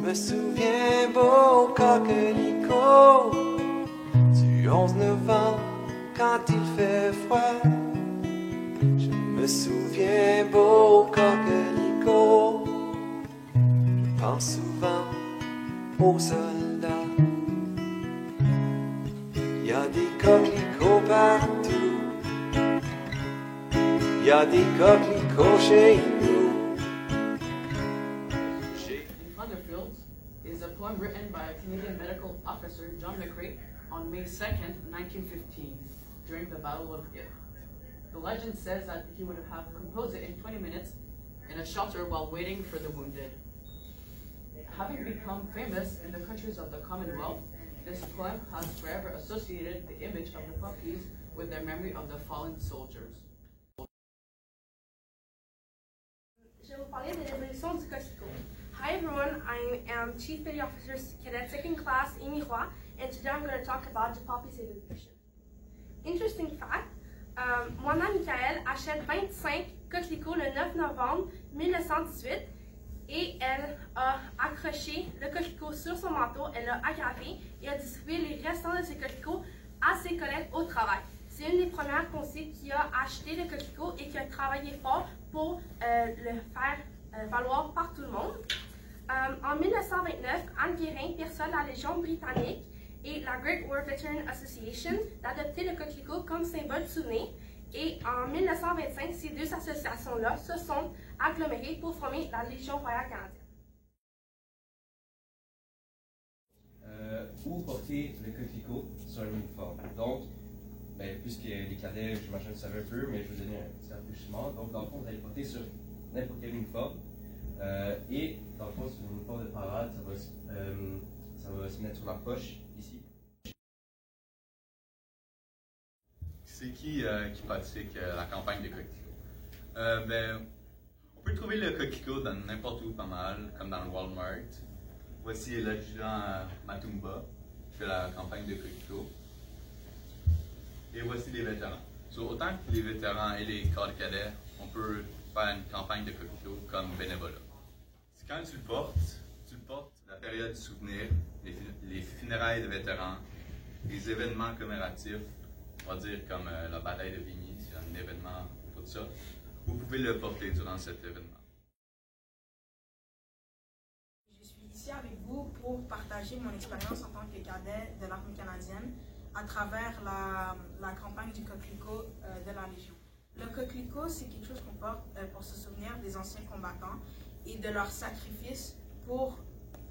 me souviens, beau coquelicot, du 11 novembre quand il fait froid. Je me souviens, beau coquelicot, je pense souvent aux soldats. Il y a des coquelicots partout, il y a des coquelicots chez nous. In Thunderfields is a poem written by a Canadian medical officer, John McCrae, on May 2nd, 1915, during the Battle of Ypres. The legend says that he would have composed it in 20 minutes in a shelter while waiting for the wounded. Having become famous in the countries of the Commonwealth, this poem has forever associated the image of the puppies with their memory of the fallen soldiers. Je vais vous parler de l'évolution du coquelicot. Hi everyone, I am Chief Petty Officer Cadet 2nd Class Amy Roy, and today I'm going to talk about the poppy's evolution. Interesting fact, mon ami Michael achète 25 coquelicots le 9 novembre 1918 et elle a accroché le coquelicot sur son manteau, elle l'a aggravé et a distribué les restants de ses coquelicots à ses collègues au travail. C'est une des premières qu'on sait qui a acheté le coquelicot et qui a travaillé fort pour le faire valoir par tout le monde. En 1929, Anne Guérin persuade la Légion britannique et la Great War Veteran Association d'adopter le coquelicot comme symbole de souvenir. Et en 1925, ces deux associations-là se sont agglomérées pour former la Légion royale canadienne. Où porter le coquelicot sur un uniforme. Donc, puisque les cadets, j'imagine, savent un peu, mais je vais vous donner un petit rafraîchissement. Donc, dans le fond, vous allez porter sur n'importe quel uniforme. Et dans le fond, c'est un uniforme de parade, ça va se mettre sur la poche, ici. C'est qui pratique la campagne des coquelicots? On peut trouver le coquelicot dans n'importe où pas mal, comme dans le Walmart. Voici l'adjudant Matumba qui fait la campagne de coquelicots. Et voici les vétérans. Autant que les vétérans et les corps cadets, on peut faire une campagne de coquelicots comme bénévolat. Quand tu le portes la période du souvenir, les funérailles de vétérans, les événements commémoratifs, on va dire comme la bataille de Vigny, c'est un événement pour ça. Vous pouvez le porter durant cet événement. Je suis ici avec vous pour partager mon expérience en tant que cadet de l'armée canadienne à travers la campagne du coquelicot de la Légion. Le coquelicot, c'est quelque chose qu'on porte pour se souvenir des anciens combattants et de leur sacrifice pour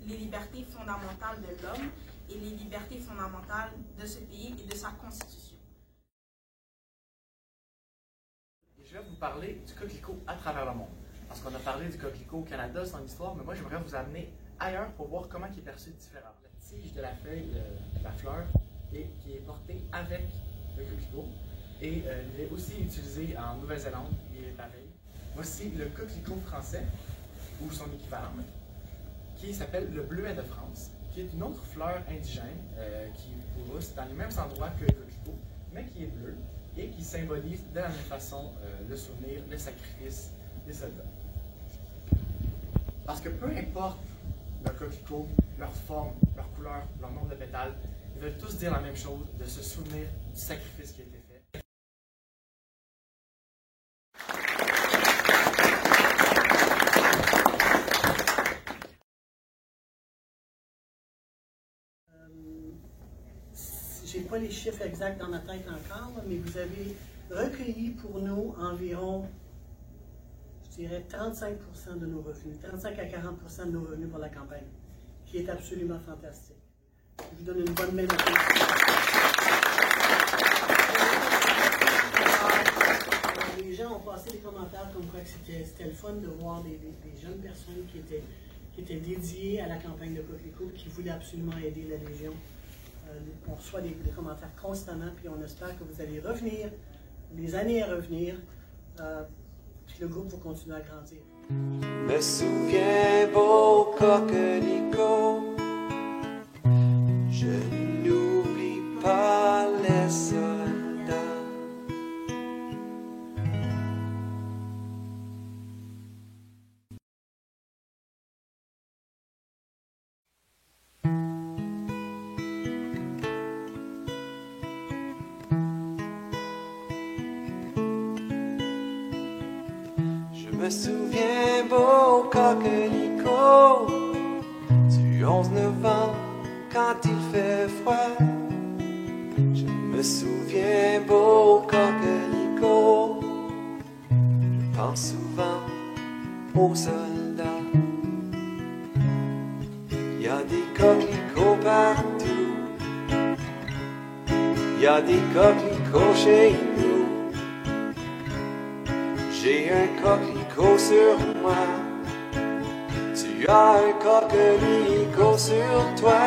les libertés fondamentales de l'homme et les libertés fondamentales de ce pays et de sa constitution. Je vais vous parler du coquelicot à travers le monde. Parce qu'on a parlé du coquelicot au Canada, son histoire, mais moi j'aimerais vous amener ailleurs pour voir comment il est perçu différemment. La tige de la feuille de la fleur qui est portée avec le coquelicot. Et il est aussi utilisé en Nouvelle-Zélande, il est pareil. Voici le coquelicot français, ou son équivalent, qui s'appelle le bleuet de France, qui est une autre fleur indigène qui pousse dans les mêmes endroits que le coquelicot, mais qui est bleu et qui symbolise de la même façon le souvenir, le sacrifice des soldats. Parce que peu importe leur coquelicot, leur forme, leur couleur, leur nombre de pétales, ils veulent tous dire la même chose, de se souvenir du sacrifice qui a été fait. Je n'ai pas les chiffres exacts dans ma tête encore, mais vous avez recueilli pour nous environ, je dirais, 35% de nos revenus, 35 à 40% de nos revenus pour la campagne, qui est absolument fantastique. Je vous donne une bonne main d'applaudissements. Les gens ont passé des commentaires comme quoi c'était le fun de voir des jeunes personnes qui étaient dédiées à la campagne de coquelicot, qui voulaient absolument aider la Légion. On reçoit des commentaires constamment, puis on espère que vous allez revenir, les années à revenir, puis le groupe va continuer à grandir. Me souviens, beau coquelicot, je n'oublie pas les sols. me souviens, beau coquelicot, du 11 novembre quand il fait froid. Je me souviens, beau coquelicot, je pense souvent aux soldats. Il y a des coquelicots partout, il y a des coquelicots chez nous. J'ai un coquelicot sur moi, tu as un coquelicot sur toi.